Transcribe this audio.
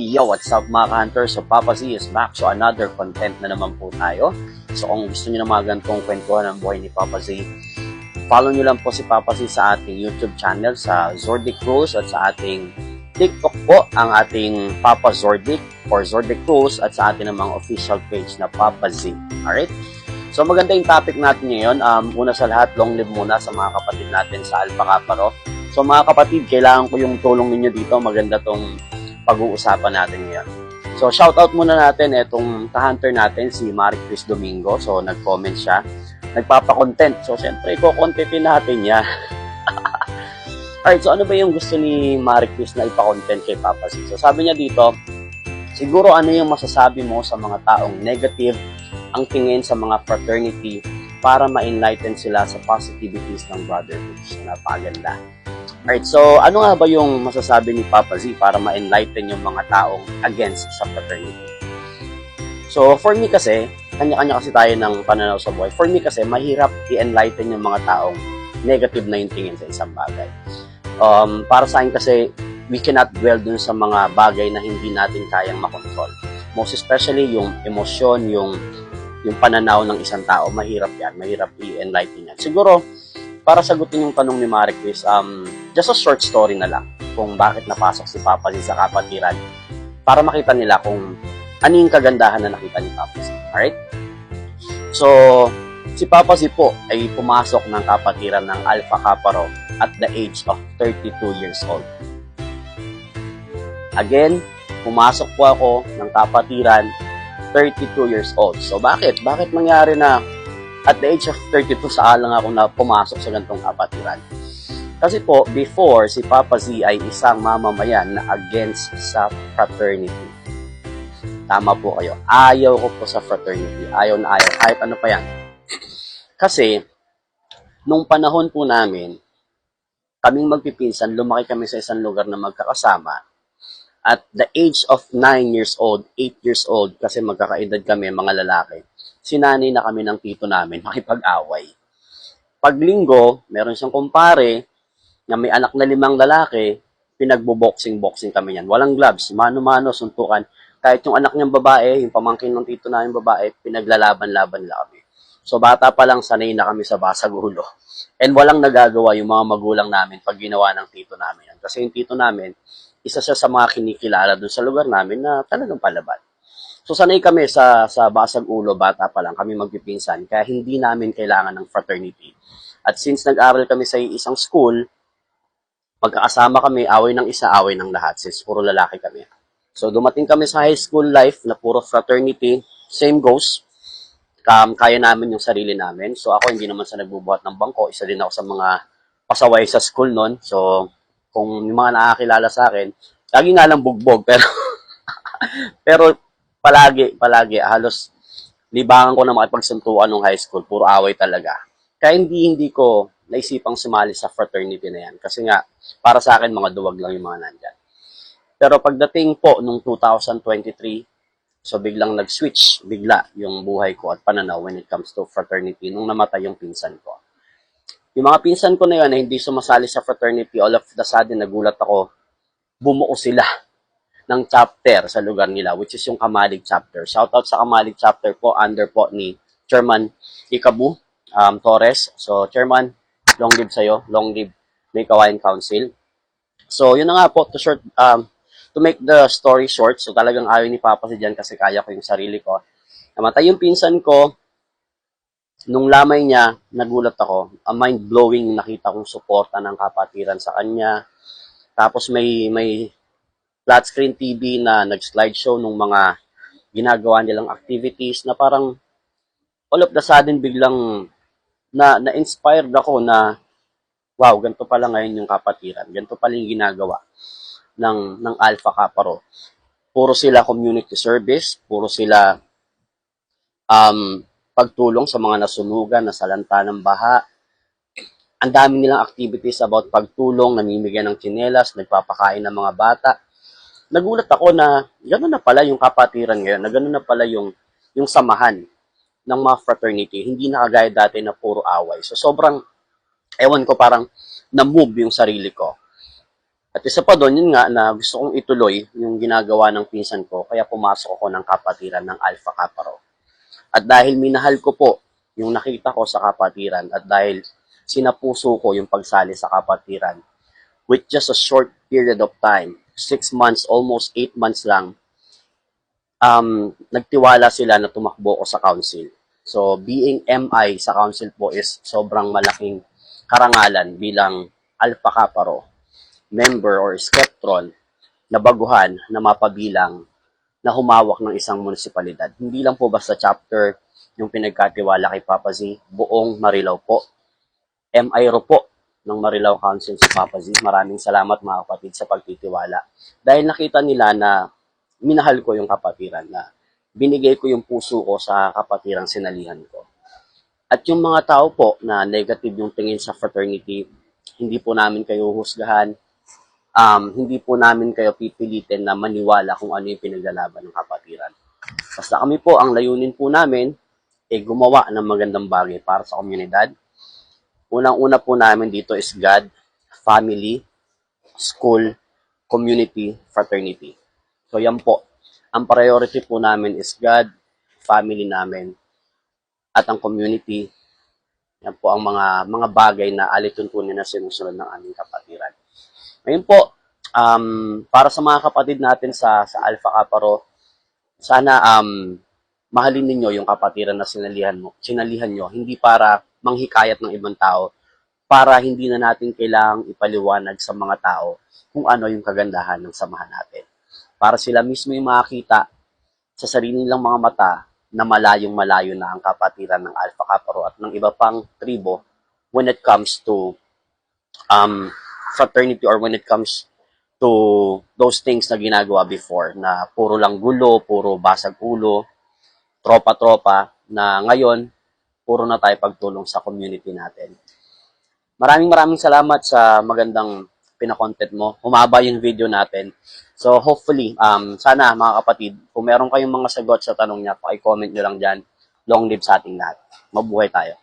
Yo, what's up mga ka-hunter? So, Papa Z is back. So, another content na naman po tayo. So, kung gusto niyo ng mga ganitong kwentuhan ng buhay ni Papa Z, follow niyo lang po si Papa Z sa ating YouTube channel, sa Zordic Rules, at sa ating TikTok po, ang ating Papa Zordic or Zordic Rules, at sa ating mga official page na Papa Z. Alright? So, maganda yung topic natin ngayon. Una sa lahat, long live muna sa mga kapatid natin sa Alpha Kappa Rho. So, mga kapatid, kailangan ko yung tulong ninyo dito. Maganda tong pag-uusapan natin ngayon. So, shoutout muna natin itong ka-hunter natin, si Marie Chris Domingo. So, nag-comment siya. Nagpapa-content. So, syempre, i-contentin natin niya. Alright, so ano ba yung gusto ni Marie Chris na ipa-content kay Papa Z? So, sabi niya dito, siguro ano yung masasabi mo sa mga taong negative ang tingin sa mga fraternity para ma-enlighten sila sa positivities ng brotherhood. So, napaganda. Alright, so ano nga ba yung masasabi ni Papa Z para ma-enlighten yung mga taong against sa fraternity? So, for me kasi, kanya-kanya kasi tayo ng pananaw sa buhay. For me kasi, mahirap i-enlighten yung mga taong negative na yung tingin sa isang bagay. Para sa akin kasi, we cannot dwell dun sa mga bagay na hindi natin kayang makontrol. Most especially yung emosyon, yung pananaw ng isang tao, mahirap yan. Mahirap i-enlighten yan. Siguro, para sagutin yung tanong ni Marie Chris, just a short story na lang kung bakit napasok si Papa Z sa kapatiran para makita nila kung ano yung kagandahan na nakita ni Papa Z. Alright? So, si Papa Z po ay pumasok ng kapatiran ng Alpha Kappa Rho at the age of 32 years old. Again, pumasok po ako ng kapatiran 32 years old. So, bakit? Bakit nangyari na at the age of 32, saan lang ako na pumasok sa ganitong kapatiran? Kasi po, before, si Papa Z ay isang mamamayan na against sa fraternity. Tama po kayo. Ayaw ko po sa fraternity. Ayaw na ayaw. Kahit ano pa yan. Kasi, nung panahon po namin, kaming magpipinsan, lumaki kami sa isang lugar na magkakasama. At the age of 9 years old, 8 years old, kasi magkakaedad kami, mga lalaki, sinanay na kami ng tito namin makipag-away. Pag linggo, meron siyang kumpare na may anak na 5 lalaki, pinagbo-boxing kami yan. Walang gloves, mano-mano, suntukan. Kahit yung anak niyang babae, yung pamangkin ng tito namin babae, pinaglalaban-laban lang kami. So bata pa lang, sanay na kami sa basag ulo. And walang nagagawa yung mga magulang namin pag ginawa ng tito namin yan. Kasi yung tito namin, isa siya sa mga kinikilala doon sa lugar namin na talagang palaban. So, sanay kami sa basag ulo, bata pa lang, kami magpipinsan, kaya hindi namin kailangan ng fraternity. At since nag-aral kami sa isang school, magkakasama kami, away ng isa, away ng lahat, since puro lalaki kami. So, dumating kami sa high school life na puro fraternity, same goes, kaya namin yung sarili namin. So, ako hindi naman sa nagbubuhat ng bangko, isa din ako sa mga pasaway sa school nun. So, kung yung mga nakakilala sa akin, lagi nga lang bugbog, pero palagi, halos libangan ko na makipagsuntuan nung high school, puro away talaga. Kaya hindi ko naisipang sumali sa fraternity na yan. Kasi nga, para sa akin, mga duwag lang yung mga nandyan. Pero pagdating po nung 2023, so biglang nag-switch, bigla yung buhay ko at pananaw when it comes to fraternity nung namatay yung pinsan ko. Yung mga pinsan ko na yun na hindi sumasali sa fraternity, all of the sudden, nagulat ako, bumuo sila ng chapter sa lugar nila, which is yung Kamalig chapter. Shoutout sa Kamalig chapter po, under po ni Chairman Ikabu Torres. So, Chairman, long live sa'yo. Long live May Kawayan Council. So, yun na nga po, to make the story short, so talagang ayaw ni Papa si dyan kasi kaya ko yung sarili ko. Namatay yung pinsan ko, nung lamay niya, nagulat ako. Mind-blowing nakita kong suporta ng kapatiran sa kanya. Tapos may flat screen TV na nag-slideshow nung mga ginagawa nilang activities na parang all of the sudden biglang na-inspired ako na wow, ganito pala ngayon yung kapatiran. Ganito pala yung ginagawa ng Alpha Kappa Rho. Puro sila community service, puro sila pagtulong sa mga nasunugan, nasalanta ng baha. Ang dami nilang activities about pagtulong, namimigay ng tsinelas, nagpapakain ng mga bata. Nagulat ako na gano'n na pala yung kapatiran ngayon, na gano'n na pala yung samahan ng mga fraternity. Hindi na kagaya dati na puro away. So sobrang, ewan ko, parang na-move yung sarili ko. At isa pa doon, yun nga, na gusto kong ituloy yung ginagawa ng pinsan ko, kaya pumasok ako ng kapatiran ng Alpha Kappa Rho. At dahil minahal ko po yung nakita ko sa kapatiran at dahil sinapuso ko yung pagsali sa kapatiran, with just a short period of time, 6 months, almost 8 months lang, nagtiwala sila na tumakbo ko sa council. So, being MI sa council po is sobrang malaking karangalan bilang Alpha Kappa Rho member or skeptron na baguhan na mapabilang na humawak ng isang munisipalidad. Hindi lang po basta chapter yung pinagkatiwala kay Papa Z, buong Marilao po. MIRO po ng Marilao Council si Papa Z. Maraming salamat mga kapatid sa pagtitiwala. Dahil nakita nila na minahal ko yung kapatiran, na binigay ko yung puso ko sa kapatirang sinalihan ko. At yung mga tao po na negative yung tingin sa fraternity, hindi po namin kayo husgahan, hindi po namin kayo pipilitin na maniwala kung ano yung pinaglalaban ng kapatiran. Basta kami po, ang layunin po namin, gumawa ng magandang bagay para sa komunidad. Unang-una po namin dito is God, family, school, community, fraternity. So yan po. Ang priority po namin is God, family namin, at ang community. Yan po ang mga bagay na alituntunin na sinusunod ng aming kapatiran. Ngayon po, para sa mga kapatid natin sa Alpha Kappa Rho, sana mahalin ninyo yung kapatiran na sinalihan nyo, hindi para manghikayat ng ibang tao, para hindi na natin kailangang ipaliwanag sa mga tao kung ano yung kagandahan ng samahan natin. Para sila mismo yung makakita sa sarili nilang mga mata na malayong-malayo na ang kapatiran ng Alpha Kappa Rho at ng iba pang tribo when it comes to fraternity, or when it comes to those things na ginagawa before, na puro lang gulo, puro basag ulo, tropa-tropa, na ngayon, puro na tayo pagtulong sa community natin. Maraming salamat sa magandang pinakontent mo. Humaba yung video natin. So hopefully, sana mga kapatid, kung meron kayong mga sagot sa tanong niya, paki-comment nyo lang dyan. Long live sa ating lahat. Mabuhay tayo.